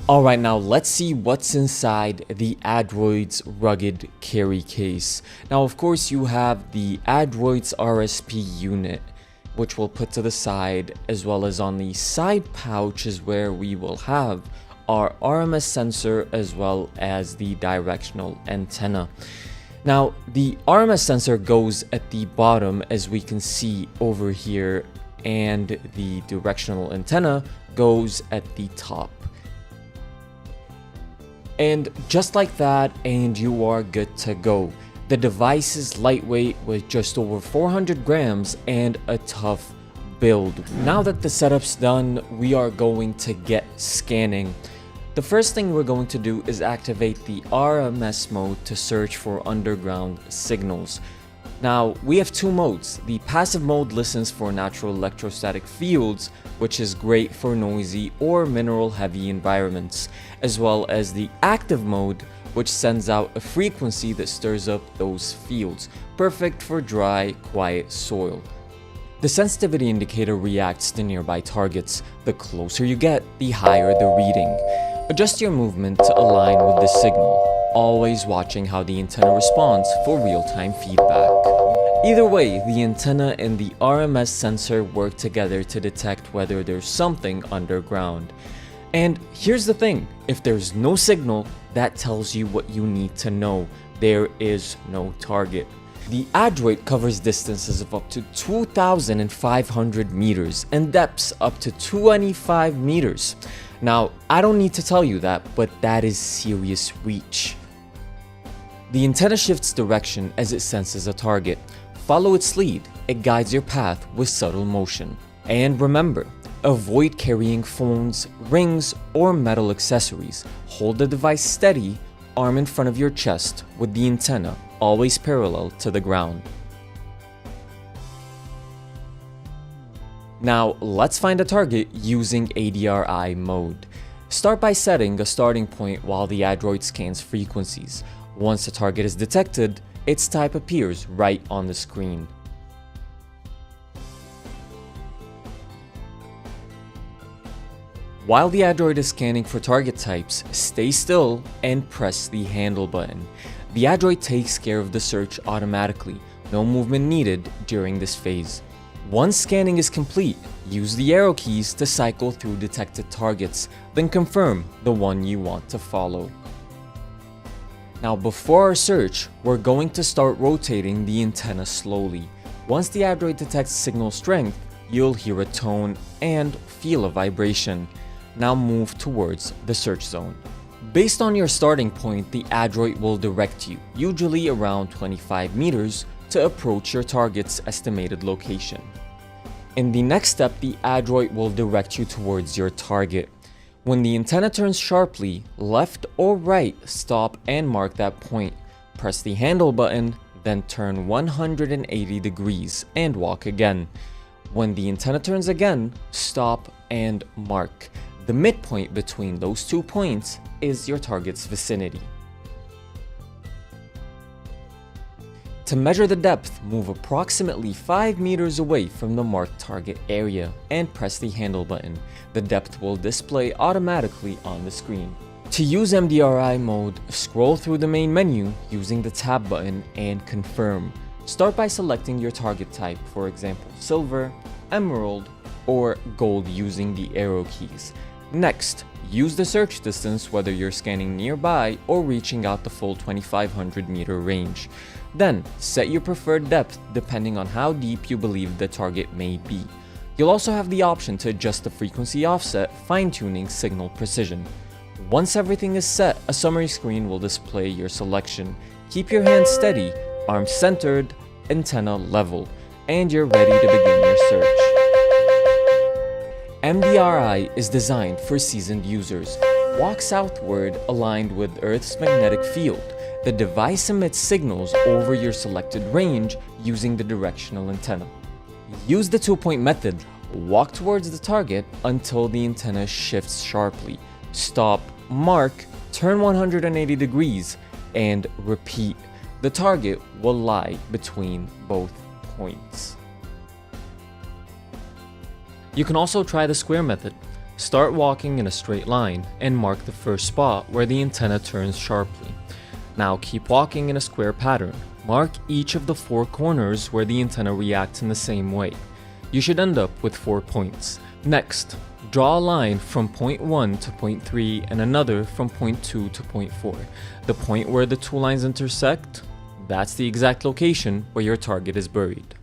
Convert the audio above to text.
Alright, now let's see what's inside the Adroid's rugged carry case. Now of course you have the Adroid's RSP unit, which we'll put to the side, as well as on the side pouch is where we will have our RMS sensor as well as the directional antenna. Now the RMS sensor goes at the bottom, as we can see over here, and the directional antenna goes at the top. And just like that, and you are good to go. The device is lightweight with just over 400 grams and a tough build. Now that the setup's done, we are going to get scanning. The first thing we're going to do is activate the RMS mode to search for underground signals. Now, we have two modes. The passive mode listens for natural electrostatic fields, which is great for noisy or mineral-heavy environments, as well as the active mode, which sends out a frequency that stirs up those fields, perfect for dry, quiet soil. The sensitivity indicator reacts to nearby targets. The closer you get, the higher the reading. Adjust your movement to align with the signal, always watching how the antenna responds for real-time feedback. Either way, the antenna and the RMS sensor work together to detect whether there's something underground. And here's the thing, if there's no signal, that tells you what you need to know. There is no target. The Adroid covers distances of up to 2,500 meters and depths up to 25 meters. Now, I don't need to tell you that, but that is serious reach. The antenna shifts direction as it senses a target. Follow its lead, it guides your path with subtle motion. And remember, avoid carrying phones, rings, or metal accessories. Hold the device steady, arm in front of your chest, with the antenna always parallel to the ground. Now, let's find a target using ADRI mode. Start by setting a starting point while the Adroid scans frequencies. Once a target is detected, its type appears right on the screen. While the Adroid is scanning for target types, stay still and press the handle button. The Adroid takes care of the search automatically, no movement needed during this phase. Once scanning is complete, use the arrow keys to cycle through detected targets, then confirm the one you want to follow. Now before our search, we're going to start rotating the antenna slowly. Once the Adroid detects signal strength, you'll hear a tone and feel a vibration. Now move towards the search zone. Based on your starting point, the Adroid will direct you, usually around 25 meters, to approach your target's estimated location. In the next step, the Adroid will direct you towards your target. When the antenna turns sharply, left or right, stop and mark that point. Press the handle button, then turn 180 degrees and walk again. When the antenna turns again, stop and mark. The midpoint between those 2 points is your target's vicinity. To measure the depth, move approximately 5 meters away from the marked target area and press the handle button. The depth will display automatically on the screen. To use MDRI mode, scroll through the main menu using the tab button and confirm. Start by selecting your target type, for example, silver, emerald, or gold using the arrow keys. Next, use the search distance whether you're scanning nearby or reaching out the full 2500 meter range. Then, set your preferred depth depending on how deep you believe the target may be. You'll also have the option to adjust the frequency offset, fine-tuning signal precision. Once everything is set, a summary screen will display your selection. Keep your hands steady, arms centered, antenna level, and you're ready to begin your search. MDRI is designed for seasoned users. Walk southward aligned with Earth's magnetic field. The device emits signals over your selected range using the directional antenna. Use the 2-point method. Walk towards the target until the antenna shifts sharply. Stop, mark, turn 180 degrees, and repeat. The target will lie between both points. You can also try the square method. Start walking in a straight line and mark the first spot where the antenna turns sharply. Now keep walking in a square pattern. Mark each of the 4 corners where the antenna reacts in the same way. You should end up with 4 points. Next, draw a line from point 1 to point 3 and another from point 2 to point 4. The point where the 2 lines intersect, that's the exact location where your target is buried.